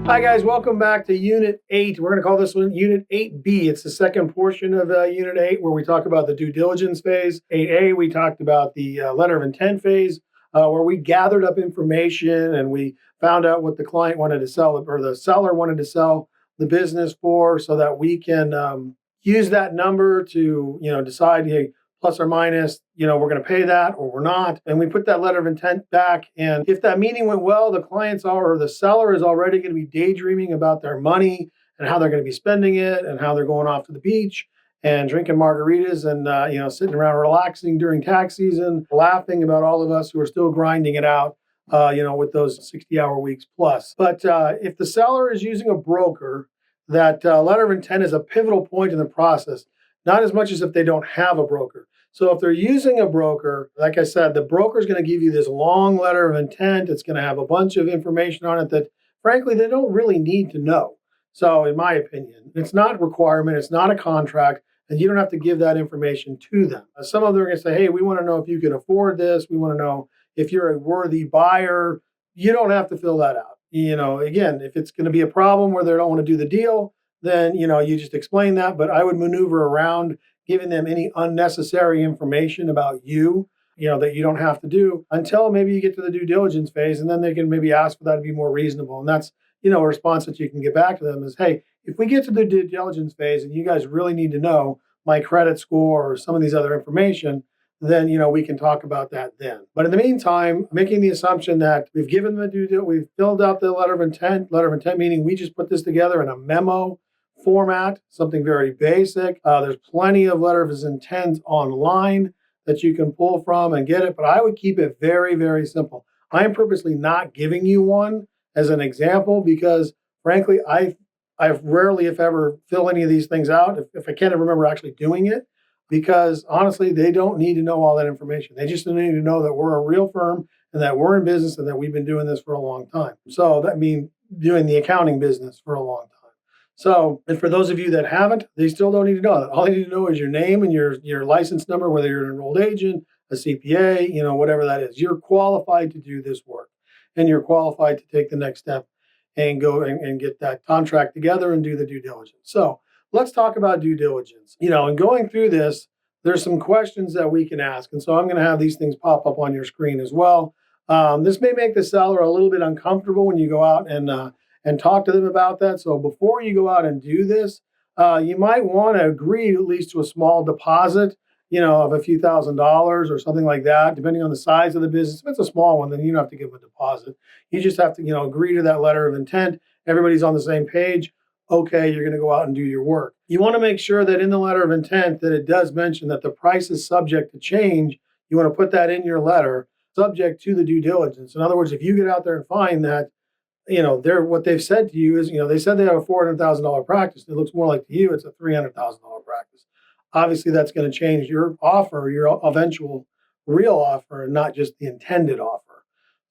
Hi, guys. Welcome back to Unit 8. We're going to call this one Unit 8B. It's the second portion of Unit 8 where we talk about the due diligence phase. 8A, we talked about the letter of intent phase where we gathered up information and we found out what the client wanted to sell or the seller wanted to sell the business for so that we can use that number to, decide, hey, plus or minus, we're going to pay that or we're not. And we put that letter of intent back. And if that meeting went well, the seller is already going to be daydreaming about their money and how they're going to be spending it and how they're going off to the beach and drinking margaritas and, sitting around relaxing during tax season, laughing about all of us who are still grinding it out, with those 60-hour weeks plus. But if the seller is using a broker, that letter of intent is a pivotal point in the process, not as much as if they don't have a broker. So if they're using a broker, like I said, the broker is going to give you this long letter of intent. It's going to have a bunch of information on it that, frankly, they don't really need to know. So in my opinion, it's not a requirement. It's not a contract, and you don't have to give that information to them. Some of them are going to say, hey, we want to know if you can afford this. We want to know if you're a worthy buyer. You don't have to fill that out. Again, if it's going to be a problem where they don't want to do the deal, then, you just explain that. But I would maneuver around giving them any unnecessary information about you, that you don't have to do until maybe you get to the due diligence phase. And then they can maybe ask for that to be more reasonable. And that's, a response that you can get back to them is, hey, if we get to the due diligence phase and you guys really need to know my credit score or some of these other information, then, we can talk about that then. But in the meantime, making the assumption that we've given them we've filled out the letter of intent meaning we just put this together in a memo format, something very basic. There's plenty of letters of intent online that you can pull from and get it, but I would keep it very, very simple. I am purposely not giving you one as an example because, frankly, I've rarely, if ever, fill any of these things out if I can't ever remember actually doing it, because honestly, they don't need to know all that information. They just need to know that we're a real firm and that we're in business and that we've been doing this for a long time. So that means doing the accounting business for a long time. So, and for those of you that haven't, they still don't need to know that. All they need to know is your name and your license number, whether you're an enrolled agent, a CPA, whatever that is. You're qualified to do this work, and you're qualified to take the next step and go and get that contract together and do the due diligence. So let's talk about due diligence. And going through this, there's some questions that we can ask. And so I'm going to have these things pop up on your screen as well. This may make the seller a little bit uncomfortable when you go out and talk to them about that. So before you go out and do this, you might want to agree at least to a small deposit, of a few $1,000s or something like that, depending on the size of the business. If it's a small one, then you don't have to give them a deposit. You just have to, agree to that letter of intent. Everybody's on the same page. Okay, you're going to go out and do your work. You want to make sure that in the letter of intent that it does mention that the price is subject to change. You want to put that in your letter, subject to the due diligence. In other words, if you get out there and find that what they've said to you is, they said they have a $400,000 practice. It looks more like to you, it's a $300,000 practice. Obviously, that's going to change your offer, your eventual real offer, and not just the intended offer.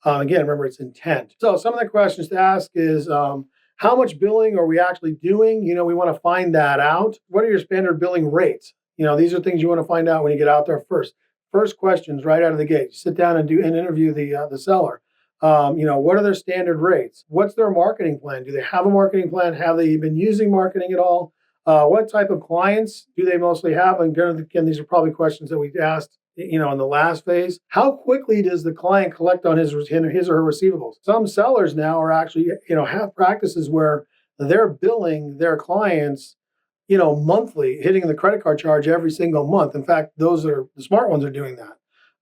Again, remember, it's intent. So some of the questions to ask is, how much billing are we actually doing? We want to find that out. What are your standard billing rates? These are things you want to find out when you get out there first. First questions right out of the gate. You sit down and interview the seller. What are their standard rates? What's their marketing plan? Do they have a marketing plan? Have they been using marketing at all? What type of clients do they mostly have? And again, these are probably questions that we asked, in the last phase. How quickly does the client collect on his or her receivables? Some sellers now are actually, have practices where they're billing their clients, monthly, hitting the credit card charge every single month. In fact, those are the smart ones are doing that.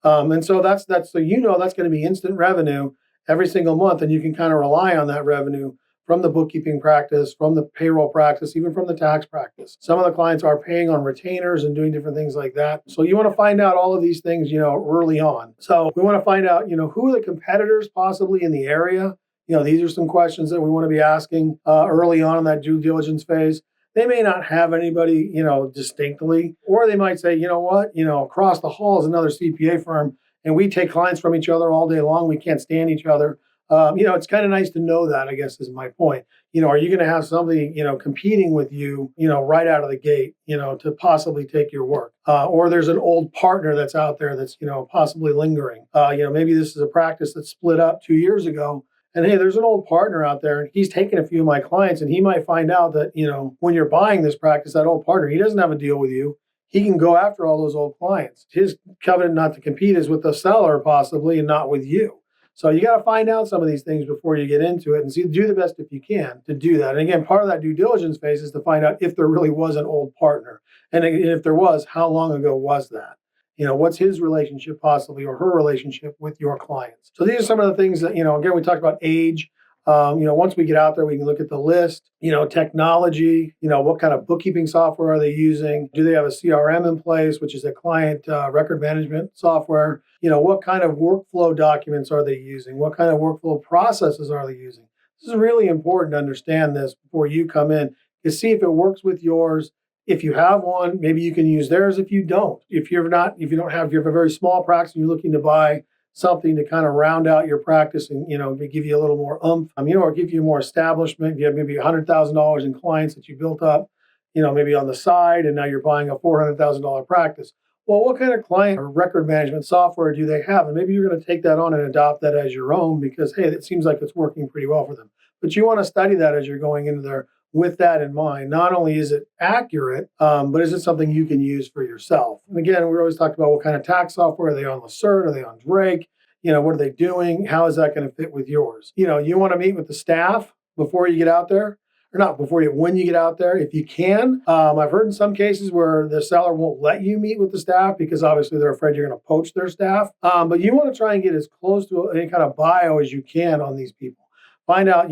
And so that's that's going to be instant revenue every single month, and you can kind of rely on that revenue from the bookkeeping practice, from the payroll practice, even from the tax practice. Some of the clients are paying on retainers and doing different things like that. So you want to find out all of these things, early on. So we want to find out, who are the competitors possibly in the area. These are some questions that we want to be asking early on in that due diligence phase. They may not have anybody, distinctly, or they might say, across the hall is another CPA firm and we take clients from each other all day long. We can't stand each other. It's kind of nice to know that, I guess, is my point. Are you going to have somebody, competing with you, right out of the gate, to possibly take your work? Or there's an old partner that's out there that's, possibly lingering. Maybe this is a practice that split up 2 years ago And hey, there's an old partner out there and he's taken a few of my clients and he might find out that, when you're buying this practice, that old partner, he doesn't have a deal with you. He can go after all those old clients. His covenant not to compete is with the seller possibly and not with you. So you got to find out some of these things before you get into it and do the best if you can to do that. And again, part of that due diligence phase is to find out if there really was an old partner. And if there was, how long ago was that? What's his relationship possibly or her relationship with your clients? So these are some of the things that, again, we talked about age. Once we get out there, we can look at the list, technology, what kind of bookkeeping software are they using? Do they have a CRM in place, which is a client record management software? What kind of workflow documents are they using? What kind of workflow processes are they using? This is really important to understand this before you come in to see if it works with yours. If you have one, maybe you can use theirs. If you don't, if you have a very small practice and you're looking to buy something to kind of round out your practice and, give you a little more or give you more establishment. You have maybe $100,000 in clients that you built up, maybe on the side, and now you're buying a $400,000 practice. Well, what kind of client or record management software do they have? And maybe you're going to take that on and adopt that as your own because, hey, it seems like it's working pretty well for them. But you want to study that as you're going into there with that in mind. Not only is it accurate, but is it something you can use for yourself? And again, we always talk about what kind of tax software. Are they on Lacert? Are they on Drake? What are they doing? How is that going to fit with yours? You want to meet with the staff before you get out there. Or not when you get out there, if you can. I've heard in some cases where the seller won't let you meet with the staff because obviously they're afraid you're going to poach their staff. But you want to try and get as close to any kind of bio as you can on these people. Find out,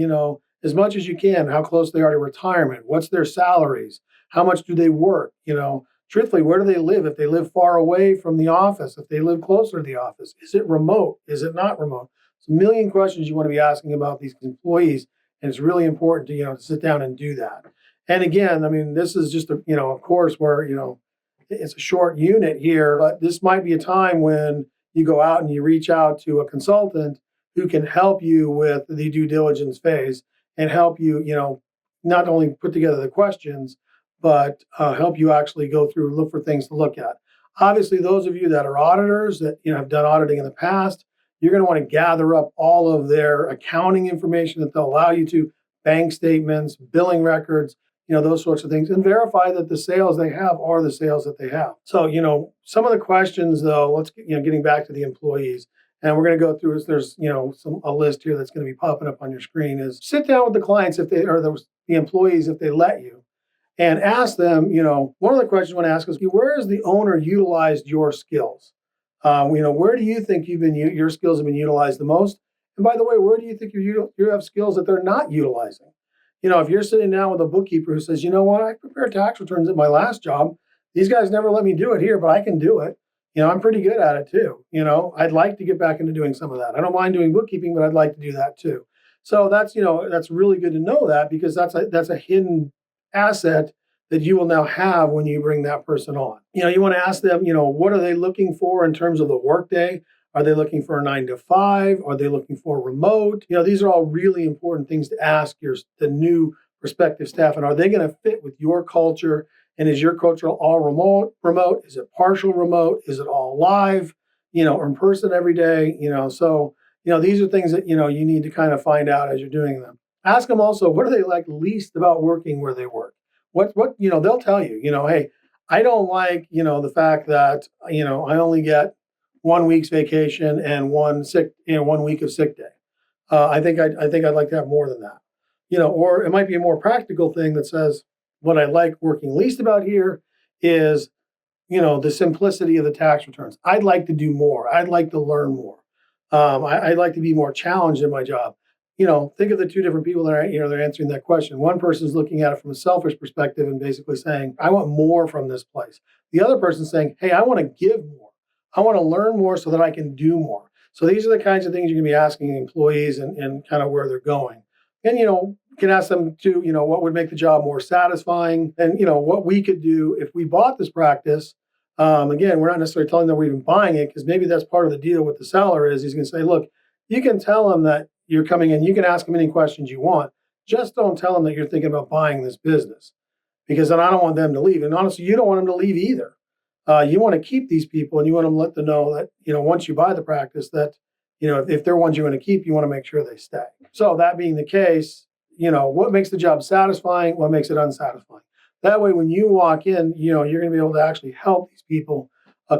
as much as you can, how close they are to retirement. What's their salaries? How much do they work? Truthfully, where do they live? If they live far away from the office, if they live closer to the office, is it remote? Is it not remote? It's a million questions you want to be asking about these employees. And it's really important to, to sit down and do that. And again, this is just a course where, it's a short unit here, but this might be a time when you go out and you reach out to a consultant who can help you with the due diligence phase and help you, not only put together the questions, but help you actually go through and look for things to look at. Obviously, those of you that are auditors that, have done auditing in the past, you're going to want to gather up all of their accounting information that they'll allow you to, bank statements, billing records, those sorts of things, and verify that the sales they have are the sales that they have. So, some of the questions, though, let's, getting back to the employees, and we're going to go through is there's, a list here that's going to be popping up on your screen is sit down with the clients if they, or the employees if they let you, and ask them, one of the questions you want to ask is, where has the owner utilized your skills? Where do you think your skills have been utilized the most? And by the way, where do you think you have skills that they're not utilizing? If you're sitting down with a bookkeeper who says, you know what, I prepared tax returns at my last job. These guys never let me do it here, but I can do it. I'm pretty good at it too. I'd like to get back into doing some of that. I don't mind doing bookkeeping, but I'd like to do that too. So that's really good to know that because that's a hidden asset that you will now have when you bring that person on. You want to ask them, what are they looking for in terms of the workday? Are they looking for a 9 to 5? Are they looking for remote? These are all really important things to ask the new prospective staff. And are they going to fit with your culture? And is your culture all remote? Is it partial remote? Is it all live, or in person every day? So these are things that, you need to kind of find out as you're doing them. Ask them also, what do they like least about working where they work? What they'll tell you, hey, I don't like, the fact that, I only get 1 week's vacation and 1 week of sick day. I think I'd like to have more than that, or it might be a more practical thing that says what I like working least about here is, the simplicity of the tax returns. I'd like to do more. I'd like to learn more. I'd like to be more challenged in my job. Think of the two different people that are, they're answering that question. One person's looking at it from a selfish perspective and basically saying, I want more from this place. The other person's saying, hey, I want to give more. I want to learn more so that I can do more. So these are the kinds of things you're going to be asking employees and kind of where they're going. And, you can ask them to, what would make the job more satisfying and, what we could do if we bought this practice. Again, we're not necessarily telling them we're even buying it because maybe that's part of the deal with the seller is he's going to say, look, you can tell them that you're coming in, you can ask them any questions you want. Just don't tell them that you're thinking about buying this business because then I don't want them to leave. And honestly, you don't want them to leave either. You want to keep these people and you want them to let them know that, once you buy the practice that, if they're ones you want to keep, you want to make sure they stay. So that being the case, what makes the job satisfying, what makes it unsatisfying. That way, when you walk in, you're going to be able to actually help these people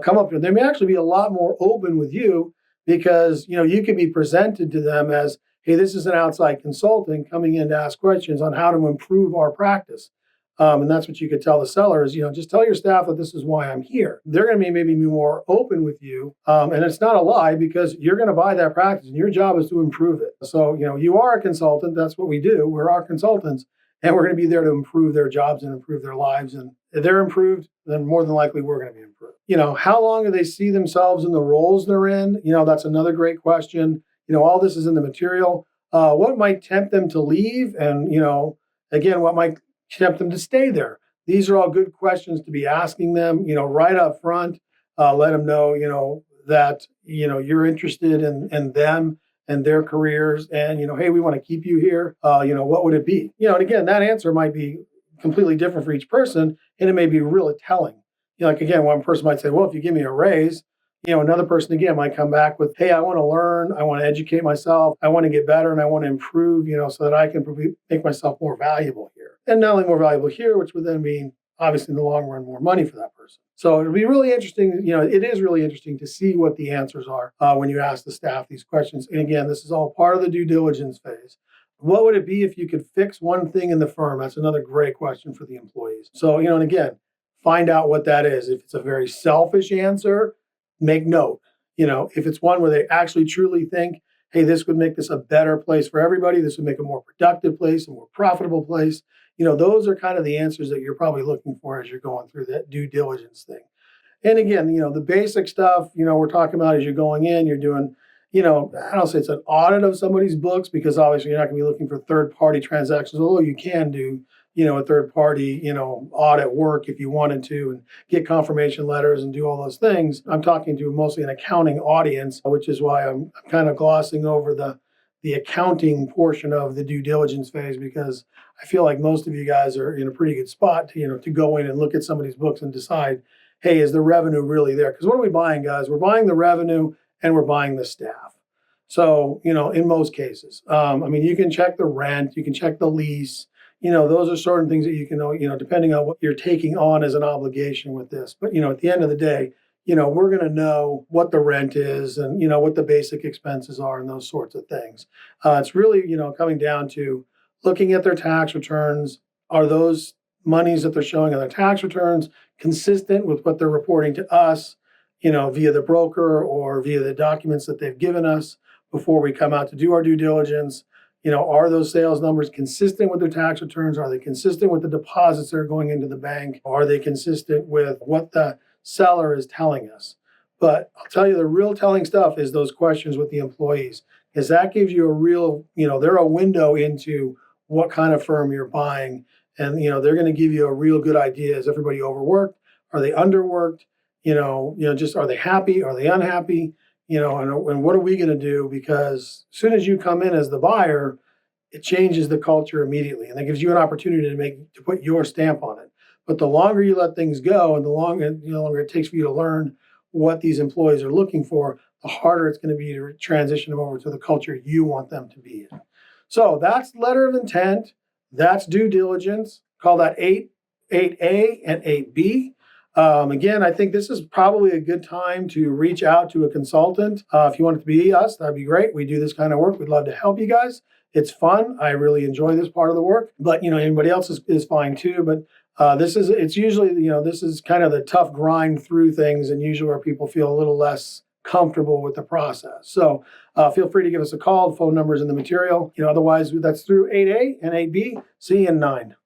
come up to it. They may actually be a lot more open with you because, you can be presented to them as, hey, this is an outside consultant coming in to ask questions on how to improve our practice. And that's what you could tell the sellers, just tell your staff that this is why I'm here. They're going to be maybe more open with you. And it's not a lie because you're going to buy that practice and your job is to improve it. So, you are a consultant. That's what we do. We're our consultants and we're going to be there to improve their jobs and improve their lives. And if they're improved, then more than likely we're going to be improved. How long do they see themselves in the roles they're in? That's another great question. All this is in the material. What might tempt them to leave? And, again, what might tempt them to stay there? These are all good questions to be asking them, right up front. Let them know, that, you're interested in them and their careers and, hey, we want to keep you here. What would it be? And again, that answer might be completely different for each person and it may be really telling. Like, again, one person might say, well, if you give me a raise, another person, again, might come back with, hey, I want to learn, I want to educate myself, I want to get better, and I want to improve, so that I can make myself more valuable here. And not only more valuable here, which would then mean, obviously, in the long run, more money for that person. So it'll be really interesting, it is really interesting to see what the answers are when you ask the staff these questions. And again, this is all part of the due diligence phase. What would it be if you could fix one thing in the firm? That's another great question for the employees. So, and again, find out what that is. If it's a very selfish answer, make note. If it's one where they actually truly think, hey, this would make this a better place for everybody, this would make a more productive place, a more profitable place, those are kind of the answers that you're probably looking for as you're going through that due diligence thing. And again, the basic stuff, we're talking about as you're going in, you're doing, I don't say it's an audit of somebody's books because obviously you're not going to be looking for third-party transactions, although you can do a third party, audit work if you wanted to and get confirmation letters and do all those things. I'm talking to mostly an accounting audience, which is why I'm kind of glossing over the accounting portion of the due diligence phase because I feel like most of you guys are in a pretty good spot to go in and look at somebody's books and decide, hey, is the revenue really there? Because what are we buying, guys? We're buying the revenue and we're buying the staff. So, in most cases, you can check the rent, you can check the lease. Those are certain things that you can know, depending on what you're taking on as an obligation with this. But, at the end of the day, we're going to know what the rent is and, what the basic expenses are and those sorts of things. It's really, coming down to looking at their tax returns. Are those monies that they're showing on their tax returns consistent with what they're reporting to us, via the broker or via the documents that they've given us before we come out to do our due diligence? Are those sales numbers consistent with their tax returns? Are they consistent with the deposits that are going into the bank? Are they consistent with what the seller is telling us? But I'll tell you, the real telling stuff is those questions with the employees, because that gives you a real, they're a window into what kind of firm you're buying. And, they're going to give you a real good idea. Is everybody overworked? Are they underworked? Just are they happy? Are they unhappy? And what are we going to do? Because as soon as you come in as the buyer, it changes the culture immediately. And that gives you an opportunity to put your stamp on it. But the longer you let things go and the longer it takes for you to learn what these employees are looking for, the harder it's going to be to transition them over to the culture you want them to be in. So that's letter of intent. That's due diligence. Call that 8A and 8B. Again, I think this is probably a good time to reach out to a consultant. If you want it to be us, that'd be great. We do this kind of work. We'd love to help you guys. It's fun. I really enjoy this part of the work, but anybody else is fine too. But it's usually, this is kind of the tough grind through things and usually where people feel a little less comfortable with the process. So feel free to give us a call. The phone number is in the material. Otherwise that's through 8A and 8B. See you in 9.